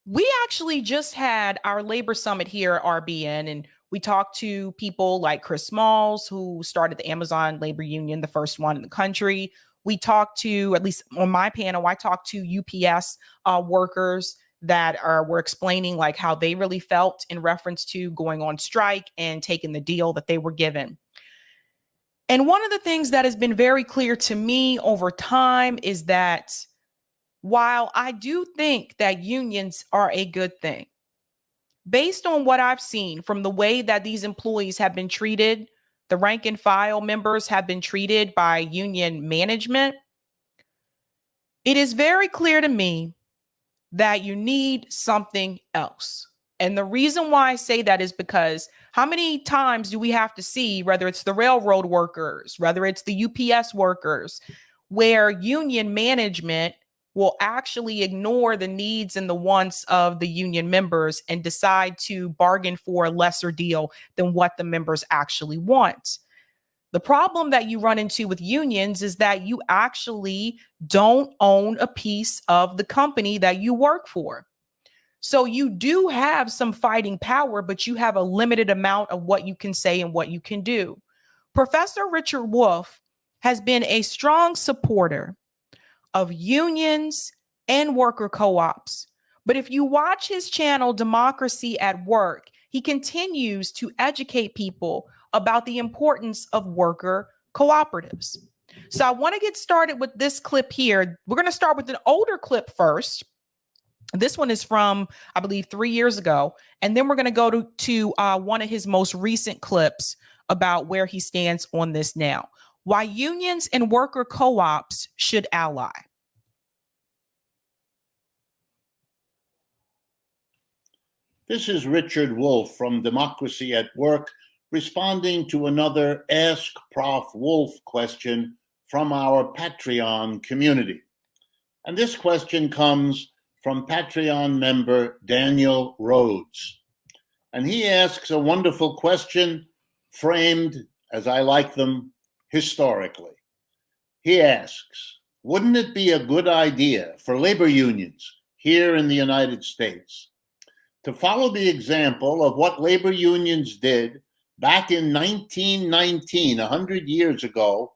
We actually just had our labor summit here at RBN, and we talked to people like Chris Smalls, who started the Amazon Labor Union, the first one in the country. We talked to, at least on my panel, I talked to UPS workers that were explaining like how they really felt in reference to going on strike and taking the deal that they were given. And one of the things that has been very clear to me over time is that while I do think that unions are a good thing, based on what I've seen from the way that these employees have been treated, the rank and file members have been treated by union management, it is very clear to me that you need something else. And the reason why I say that is because how many times do we have to see, whether it's the railroad workers, whether it's the UPS workers, where union management will actually ignore the needs and the wants of the union members and decide to bargain for a lesser deal than what the members actually want? The problem that you run into with unions is that you actually don't own a piece of the company that you work for. So you do have some fighting power, but you have a limited amount of what you can say and what you can do. Professor Richard Wolff has been a strong supporter of unions and worker co-ops. But if you watch his channel, Democracy at Work, he continues to educate people about the importance of worker cooperatives. So I want to get started with this clip here. We're going to start with an older clip first. This one is from, I believe, 3 years ago. And then we're going to go to one of his most recent clips about where he stands on this now. Why unions and worker co-ops should ally. This is Richard Wolff from Democracy at Work, responding to another Ask Prof. Wolff question from our Patreon community. And this question comes from Patreon member Daniel Rhodes. And he asks a wonderful question framed, as I like them, historically. He asks, wouldn't it be a good idea for labor unions here in the United States to follow the example of what labor unions did back in 1919, 100 years ago,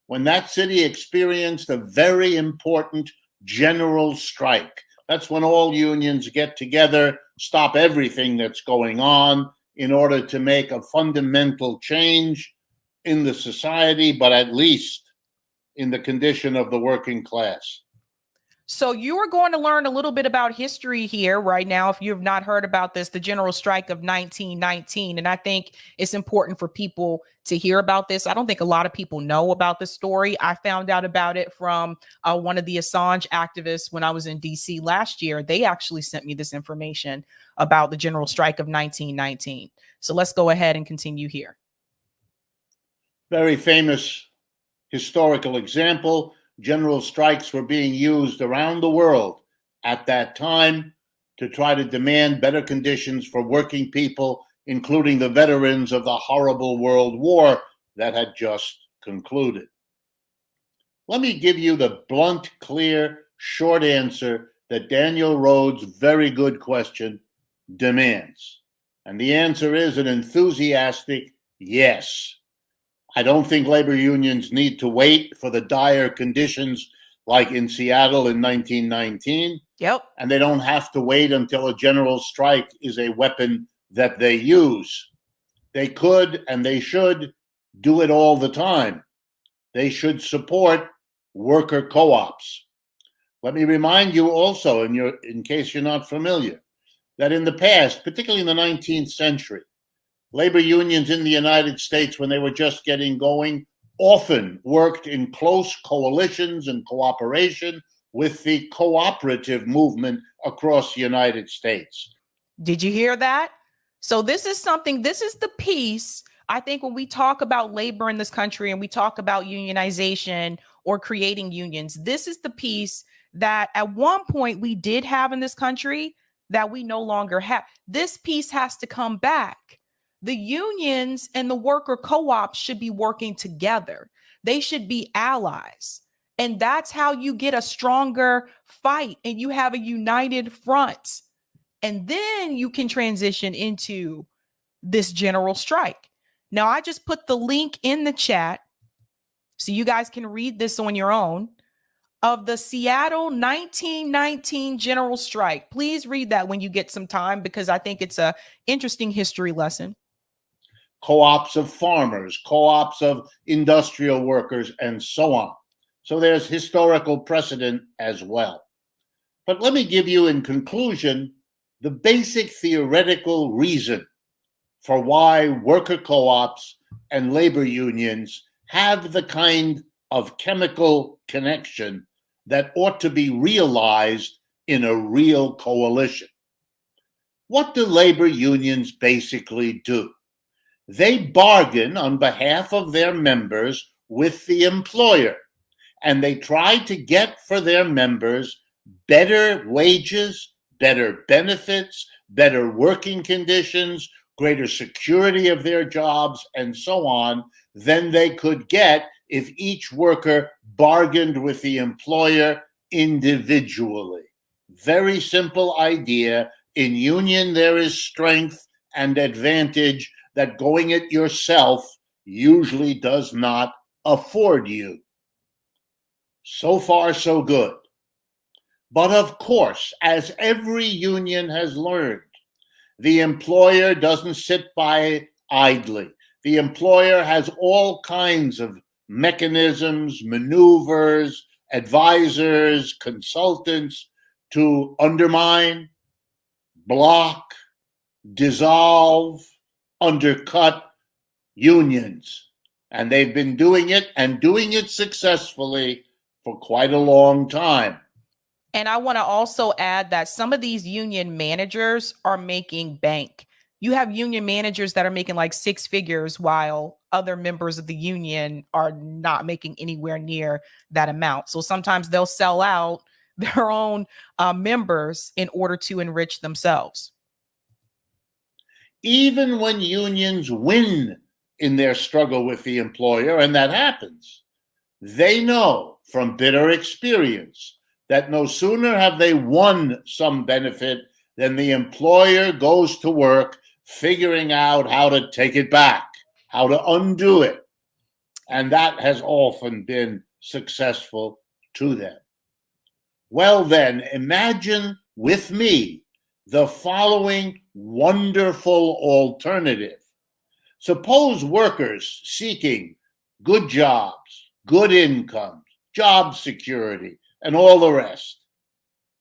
when that city experienced a very important general strike? That's when all unions get together, stop everything that's going on in order to make a fundamental change in the society, but at least in the condition of the working class. So you are going to learn a little bit about history here right now. If you have not heard about this, the general strike of 1919. And I think it's important for people to hear about this. I don't think a lot of people know about the story. I found out about it from one of the Assange activists when I was in DC last year. They actually sent me this information about the general strike of 1919. So let's go ahead and continue here. Very famous historical example. General strikes were being used around the world at that time to try to demand better conditions for working people, including the veterans of the horrible World War that had just concluded. Let me give you the blunt, clear, short answer that Daniel Rhodes' very good question demands. And the answer is an enthusiastic yes. I don't think labor unions need to wait for the dire conditions like in Seattle in 1919. Yep. And they don't have to wait until a general strike is a weapon that they use. They could and they should do it all the time. They should support worker co-ops. Let me remind you also, in case you're not familiar, that in the past, particularly in the 19th century, labor unions in the United States, when they were just getting going, often worked in close coalitions and cooperation with the cooperative movement across the United States. Did you hear that? So this is the piece, I think, when we talk about labor in this country and we talk about unionization or creating unions, this is the piece that at one point we did have in this country that we no longer have. This piece has to come back. The unions and the worker co-ops should be working together. They should be allies. And that's how you get a stronger fight and you have a united front. And then you can transition into this general strike. Now, I just put the link in the chat so you guys can read this on your own of the Seattle 1919 general strike. Please read that when you get some time, because I think it's a interesting history lesson. Co-ops of farmers, co-ops of industrial workers, and so on. So there's historical precedent as well. But let me give you, in conclusion, the basic theoretical reason for why worker co-ops and labor unions have the kind of chemical connection that ought to be realized in a real coalition. What do labor unions basically do? They bargain on behalf of their members with the employer, and they try to get for their members better wages, better benefits, better working conditions, greater security of their jobs, and so on, than they could get if each worker bargained with the employer individually. Very simple idea. In union, there is strength and advantage that going it yourself usually does not afford you. So far, so good. But of course, as every union has learned, the employer doesn't sit by idly. The employer has all kinds of mechanisms, maneuvers, advisors, consultants to undermine, block, dissolve, undercut unions. And they've been doing it, and doing it successfully, for quite a long time. And I want to also add that some of these union managers are making bank. You have union managers that are making like six figures, while other members of the union are not making anywhere near that amount. So sometimes they'll sell out their own members in order to enrich themselves. Even when unions win in their struggle with the employer, and that happens, they know from bitter experience that no sooner have they won some benefit than the employer goes to work figuring out how to take it back, how to undo it. And that has often been successful to them. Well, then, imagine with me the following wonderful alternative. Suppose workers seeking good jobs, good income, job security, and all the rest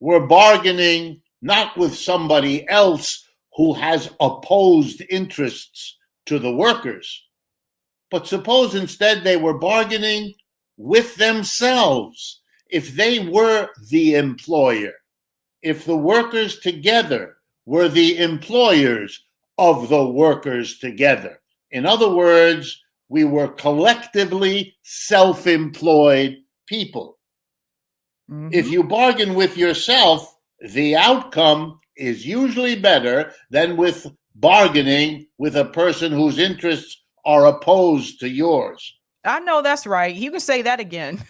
were bargaining not with somebody else who has opposed interests to the workers, but suppose instead they were bargaining with themselves. If they were the employer, if the workers together were the employers of the workers together. In other words, we were collectively self-employed people. Mm-hmm. If you bargain with yourself, the outcome is usually better than with bargaining with a person whose interests are opposed to yours. I know that's right. You can say that again.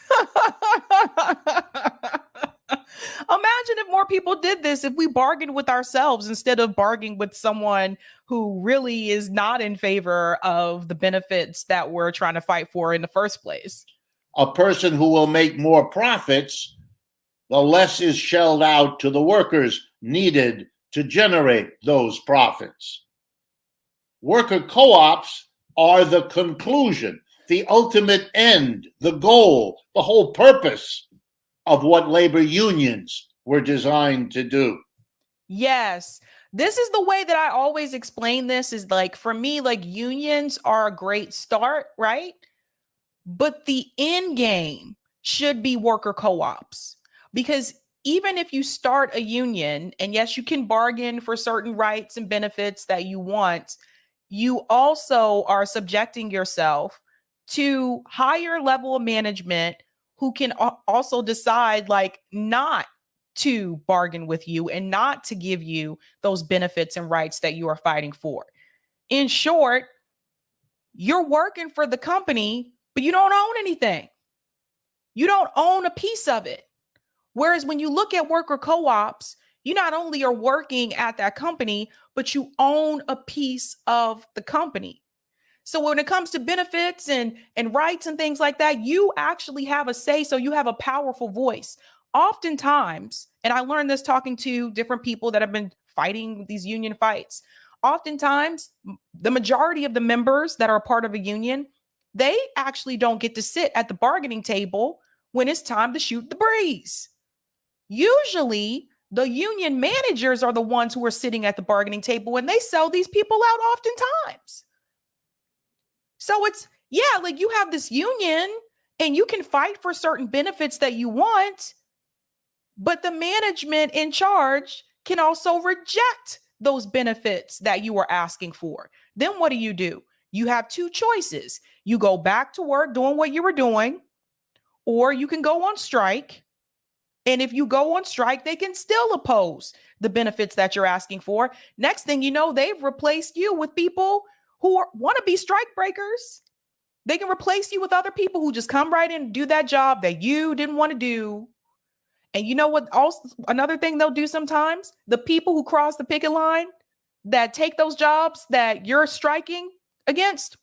Imagine if more people did this, if we bargained with ourselves instead of bargaining with someone who really is not in favor of the benefits that we're trying to fight for in the first place. A person who will make more profits, the less is shelled out to the workers needed to generate those profits. Worker co-ops are the conclusion, the ultimate end, the goal, the whole purpose of what labor unions were designed to do. Yes. This is the way that I always explain this, is like, for me, like, unions are a great start, right? But the end game should be worker co-ops, because even if you start a union, and yes, you can bargain for certain rights and benefits that you want, you also are subjecting yourself to higher level of management who can also decide, like, not to bargain with you and not to give you those benefits and rights that you are fighting for. In short, you're working for the company, but you don't own anything. You don't own a piece of it. Whereas when you look at worker co-ops, You not only are working at that company, but you own a piece of the company. So when it comes to benefits and rights and things like that, you actually have a say. So you have a powerful voice. Oftentimes, and I learned this talking to different people that have been fighting these union fights. Oftentimes, the majority of the members that are a part of a union, they actually don't get to sit at the bargaining table when it's time to shoot the breeze. Usually, the union managers are the ones who are sitting at the bargaining table and they sell these people out oftentimes. So it's, yeah, like you have this union and you can fight for certain benefits that you want, but the management in charge can also reject those benefits that you are asking for. Then what do? You have two choices. You go back to work doing what you were doing, or you can go on strike. And if you go on strike, they can still oppose the benefits that you're asking for. Next thing you know, they've replaced you with people who want to be strike breakers. They can replace you with other people who just come right in and do that job that you didn't want to do. And you know what? Also, another thing they'll do sometimes, the people who cross the picket line that take those jobs that you're striking against,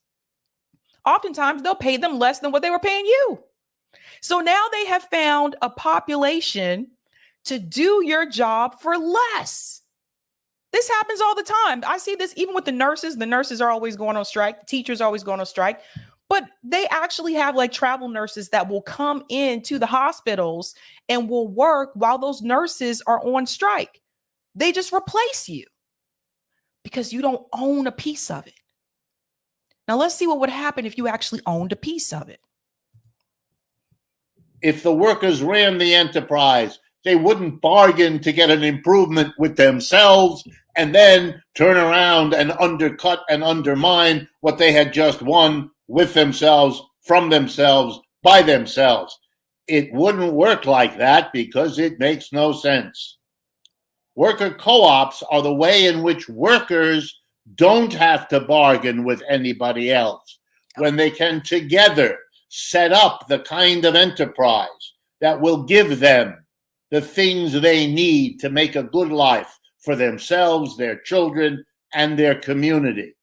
oftentimes they'll pay them less than what they were paying you. So now they have found a population to do your job for less. This happens all the time. I see this even with the nurses. The nurses are always going on strike. The teachers are always going on strike. But they actually have like travel nurses that will come into the hospitals and will work while those nurses are on strike. They just replace you because you don't own a piece of it. Now let's see what would happen if you actually owned a piece of it. If the workers ran the enterprise, they wouldn't bargain to get an improvement with themselves and then turn around and undercut and undermine what they had just won with themselves, from themselves, by themselves. It wouldn't work like that because it makes no sense. Worker co-ops are the way in which workers don't have to bargain with anybody else when they can together set up the kind of enterprise that will give them the things they need to make a good life for themselves, their children, and their community.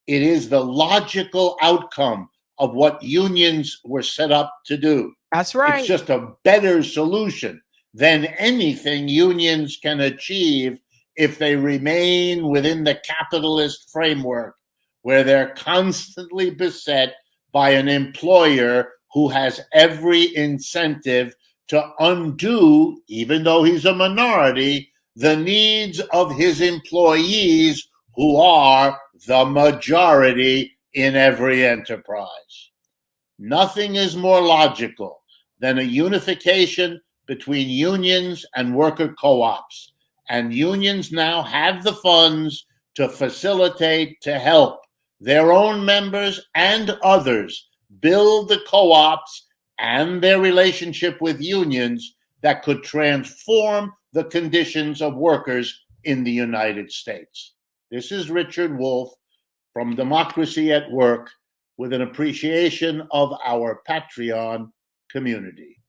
It is the logical outcome of what unions were set up to do. That's right. It's just a better solution than anything unions can achieve if they remain within the capitalist framework where they're constantly beset by an employer who has every incentive to undo, even though he's a minority, the needs of his employees who are the majority in every enterprise. Nothing is more logical than a unification between unions and worker co-ops. And unions now have the funds to facilitate, to help their own members and others build the co-ops and their relationship with unions that could transform the conditions of workers in the United States. This is Richard Wolff from Democracy at Work, with an appreciation of our Patreon community.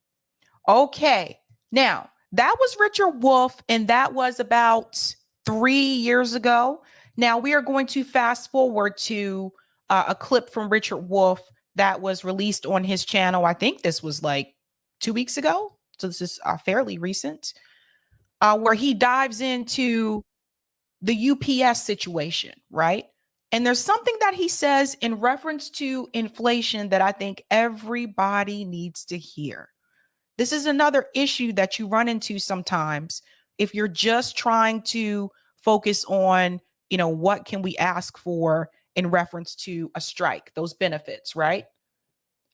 Okay. Now, that was Richard Wolff, and that was about 3 years ago. Now, we are going to fast forward to a clip from Richard Wolff that was released on his channel. I think this was like 2 weeks ago. So this is fairly recent, where he dives into the UPS situation, right? And there's something that he says in reference to inflation that I think everybody needs to hear. This is another issue that you run into sometimes if you're just trying to focus on, what can we ask for in reference to a strike, those benefits, right?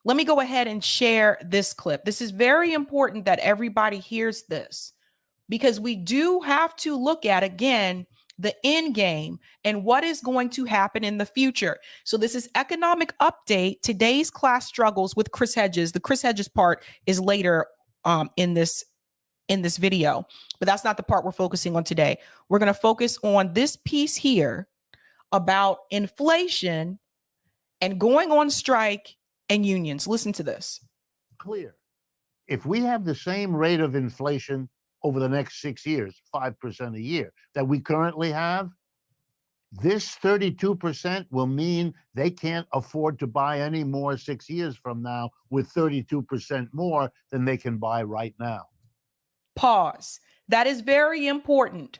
Let me go ahead and share this clip. This is very important that everybody hears this, because we do have to look at, again, the end game and what is going to happen in the future. So this is Economic Update, today's class struggles with Chris Hedges. The Chris Hedges part is later in this video, but that's not the part we're focusing on today. We're going to focus on this piece here about inflation and going on strike and unions. Listen to this. Clear. If we have the same rate of inflation over the next 6 years, 5% a year that we currently have, this 32% will mean they can't afford to buy any more 6 years from now with 32% more than they can buy right now. Pause. That is very important.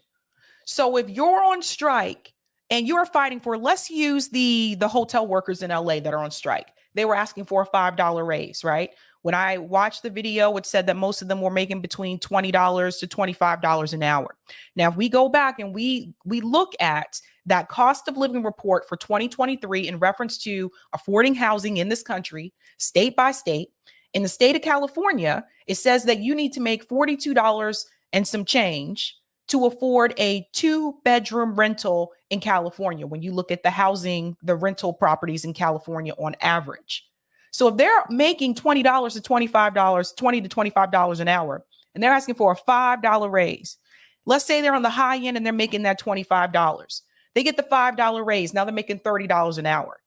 So if you're on strike and you're fighting for, let's use the hotel workers in LA that are on strike. They were asking for a $5 raise, right? When I watched the video, it said that most of them were making between $20 to $25 an hour. Now, if we go back and we look at that cost of living report for 2023 in reference to affording housing in this country, state by state, in the state of California, it says that you need to make $42 and some change to afford a 2-bedroom rental in California. When you look at the housing, the rental properties in California on average. So if they're making $20 to $25, $20 to $25 an hour, and they're asking for a $5 raise, let's say they're on the high end and they're making that $25. They get the $5 raise. Now they're making $30 an hour.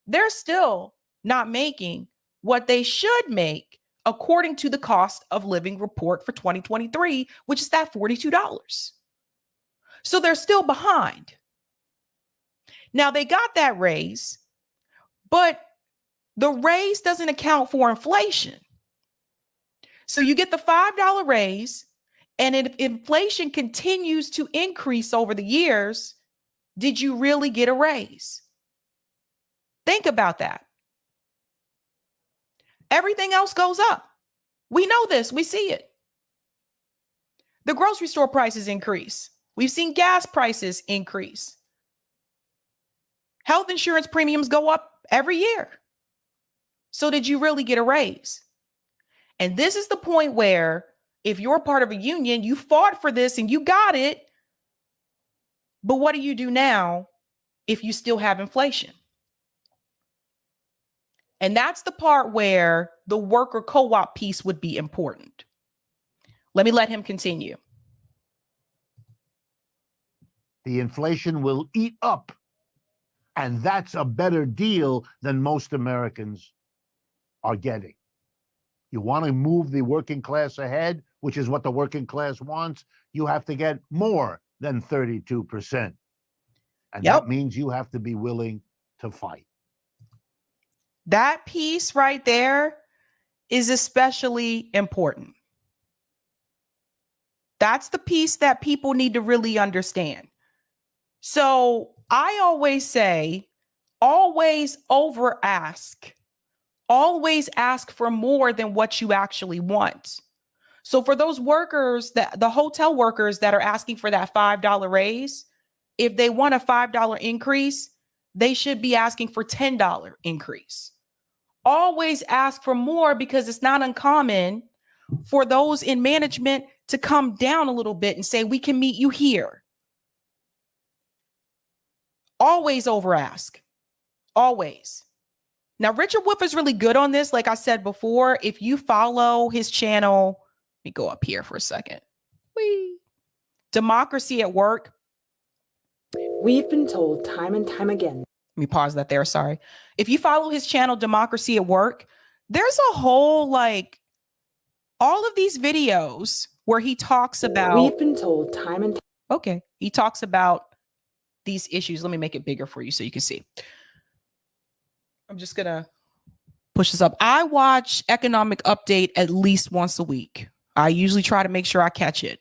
They're still not making what they should make according to the cost of living report for 2023, which is that $42. So they're still behind. Now they got that raise, but the raise doesn't account for inflation. So you get the $5 raise, and if inflation continues to increase over the years, did you really get a raise? Think about that. Everything else goes up. We know this. We see it. The grocery store prices increase. We've seen gas prices increase. Health insurance premiums go up every year. So did you really get a raise? And this is the point where if you're part of a union, you fought for this and you got it. But what do you do now if you still have inflation? And that's the part where the worker co-op piece would be important. Let me let him continue. The inflation will eat up, and that's a better deal than most Americans are getting. You want to move the working class ahead, which is what the working class wants, you have to get more than 32%. And that means you have to be willing to fight. That piece right there is especially important. That's the piece that people need to really understand. So I always say, always over ask. Always ask for more than what you actually want. So for those workers, the hotel workers that are asking for that $5 raise, if they want a $5 increase, they should be asking for $10 increase. Always ask for more, because it's not uncommon for those in management to come down a little bit and say, we can meet you here. Always over ask. Always. Now, Richard Wolff is really good on this. Like I said before, if you follow his channel, let me go up here for a second. Democracy at Work. We've been told time and time again. Let me pause that there. Sorry. If you follow his channel, Democracy at Work, there's a whole, all of these videos where he talks about. We've been told time and time. Okay. He talks about these issues. Let me make it bigger for you so you can see. I'm just going to push this up. I watch Economic Update at least once a week. I usually try to make sure I catch it.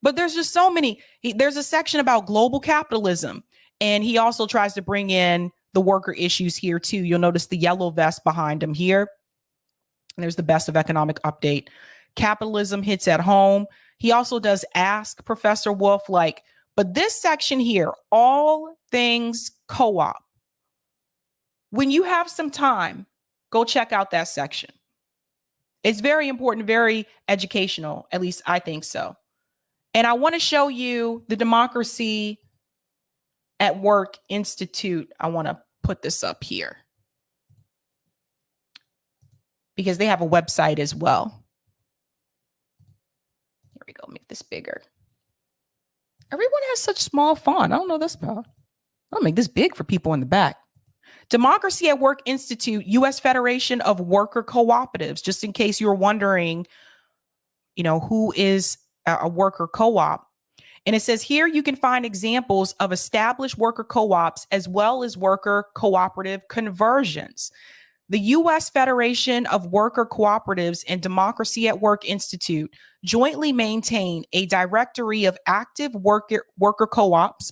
But there's just so many. There's a section about global capitalism. And he also tries to bring in the worker issues here too. You'll notice the yellow vest behind him here. And there's the best of Economic Update. Capitalism hits at home. He also does Ask Professor Wolff, but this section here, all things co-op. When you have some time, go check out that section. It's very important, very educational. At least I think so. And I want to show you the Democracy at Work Institute. I want to put this up here because they have a website as well. Here we go. Make this bigger. Everyone has such small font. I don't know what that's about. I'll make this big for people in the back. Democracy at Work Institute, U.S. Federation of Worker Cooperatives. Just in case you were wondering, who is a worker co-op. And it says here you can find examples of established worker co-ops as well as worker cooperative conversions. The U.S. Federation of Worker Cooperatives and Democracy at Work Institute jointly maintain a directory of active worker co-ops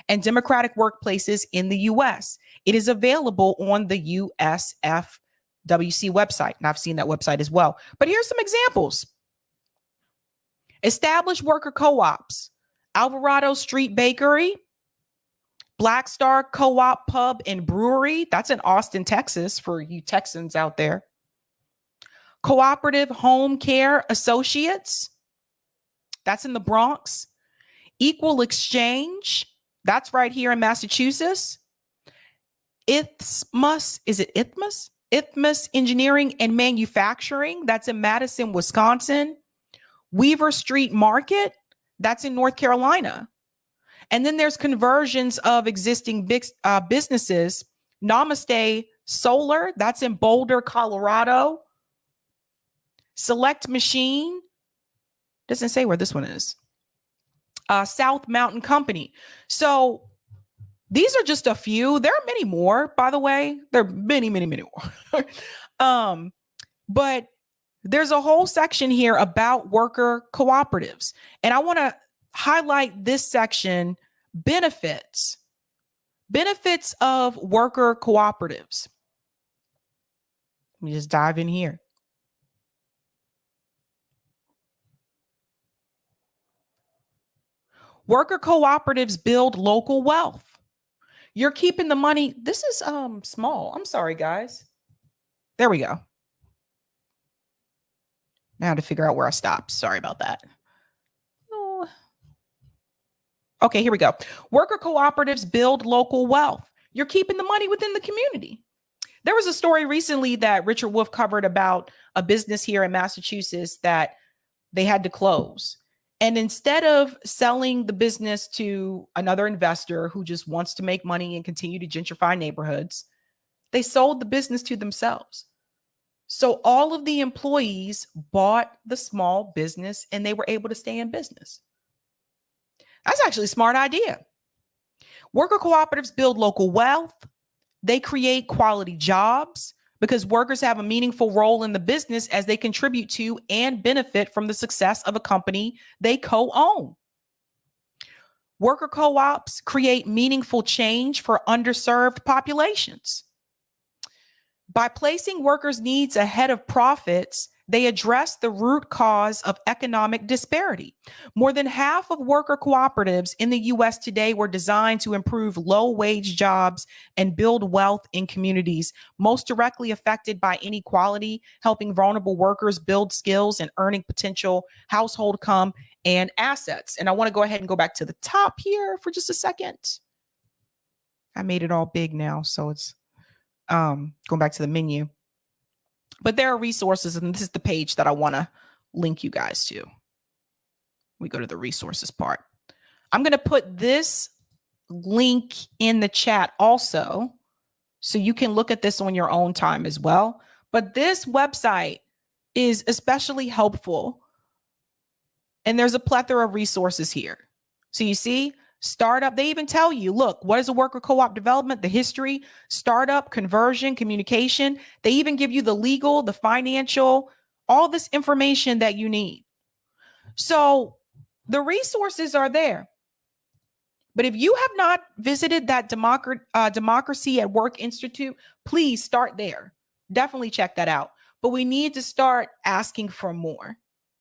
and democratic workplaces in the U.S. It is available on the USFWC website, and I've seen that website as well. But here's some examples. Established worker co-ops: Alvarado Street Bakery, Black Star Co-op Pub and Brewery. That's in Austin, Texas, for you Texans out there. Cooperative Home Care Associates. That's in the Bronx. Equal Exchange. That's right here in Massachusetts. Ithmus, is it Ithmus? Ithmus Engineering and Manufacturing. That's in Madison, Wisconsin. Weaver Street Market. That's in North Carolina. And then there's conversions of existing businesses. Namaste Solar, that's in Boulder, Colorado. Select Machine, doesn't say where this one is. South Mountain Company. So these are just a few. There are many more, by the way. There are many, many, many more. But there's a whole section here about worker cooperatives. And I want to highlight this section: benefits of worker cooperatives. Let me just dive in here. Worker cooperatives build local wealth. You're keeping the money. This is small. I'm sorry, guys. There we go. Now to figure out where I stopped. Sorry about that. Okay, here we go. Worker cooperatives build local wealth. You're keeping the money within the community. There was a story recently that Richard Wolff covered about a business here in Massachusetts that they had to close. And instead of selling the business to another investor who just wants to make money and continue to gentrify neighborhoods, they sold the business to themselves. So all of the employees bought the small business and they were able to stay in business. That's actually a smart idea. Worker cooperatives build local wealth. They create quality jobs because workers have a meaningful role in the business as they contribute to and benefit from the success of a company they co-own. Worker co-ops create meaningful change for underserved populations. By placing workers' needs ahead of profits, they address the root cause of economic disparity. More than half of worker cooperatives in the U.S. today were designed to improve low-wage jobs and build wealth in communities most directly affected by inequality, helping vulnerable workers build skills and earning potential, household income, and assets. And I want to go ahead and go back to the top here for just a second. I made it all big now, so it's going back to the menu. But there are resources, and this is the page that I want to link you guys to. We go to the resources part. I'm going to put this link in the chat also, so you can look at this on your own time as well. But this website is especially helpful, and there's a plethora of resources here. So you see, startup, they even tell you, look, what is a worker co-op development, the history, startup, conversion, communication. They even give you the legal, the financial, all this information that you need. So the resources are there. But if you have not visited that Democracy at Work Institute, please start there. Definitely check that out. But we need to start asking for more.